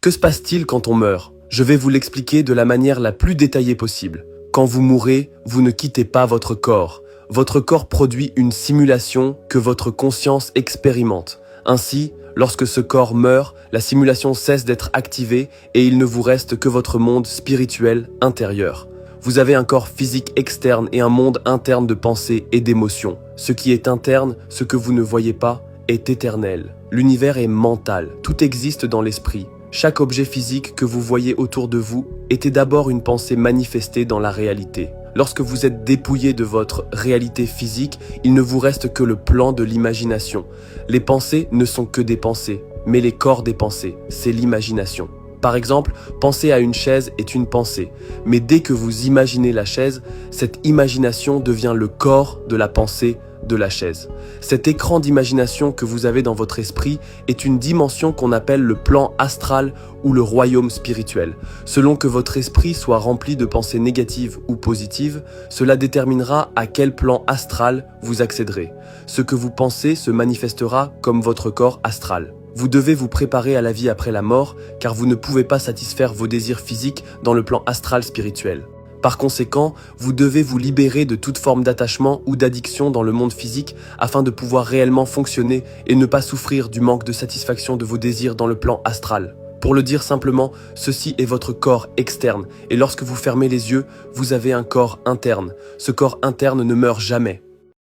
Que se passe-t-il quand on meurt? Je vais vous l'expliquer de la manière la plus détaillée possible. Quand vous mourrez, vous ne quittez pas votre corps. Votre corps produit une simulation que votre conscience expérimente. Ainsi, lorsque ce corps meurt, la simulation cesse d'être activée et il ne vous reste que votre monde spirituel intérieur. Vous avez un corps physique externe et un monde interne de pensées et d'émotions. Ce qui est interne, ce que vous ne voyez pas, est éternel. L'univers est mental, tout existe dans l'esprit. Chaque objet physique que vous voyez autour de vous était d'abord une pensée manifestée dans la réalité. Lorsque vous êtes dépouillé de votre réalité physique, il ne vous reste que le plan de l'imagination. Les pensées ne sont que des pensées, mais les corps des pensées, c'est l'imagination. Par exemple, penser à une chaise est une pensée, mais dès que vous imaginez la chaise, cette imagination devient le corps de la pensée de la chaise. Cet écran d'imagination que vous avez dans votre esprit est une dimension qu'on appelle le plan astral ou le royaume spirituel. Selon que votre esprit soit rempli de pensées négatives ou positives, cela déterminera à quel plan astral vous accéderez. Ce que vous pensez se manifestera comme votre corps astral. Vous devez vous préparer à la vie après la mort, car vous ne pouvez pas satisfaire vos désirs physiques dans le plan astral spirituel. Par conséquent, vous devez vous libérer de toute forme d'attachement ou d'addiction dans le monde physique afin de pouvoir réellement fonctionner et ne pas souffrir du manque de satisfaction de vos désirs dans le plan astral. Pour le dire simplement, ceci est votre corps externe et lorsque vous fermez les yeux, vous avez un corps interne. Ce corps interne ne meurt jamais.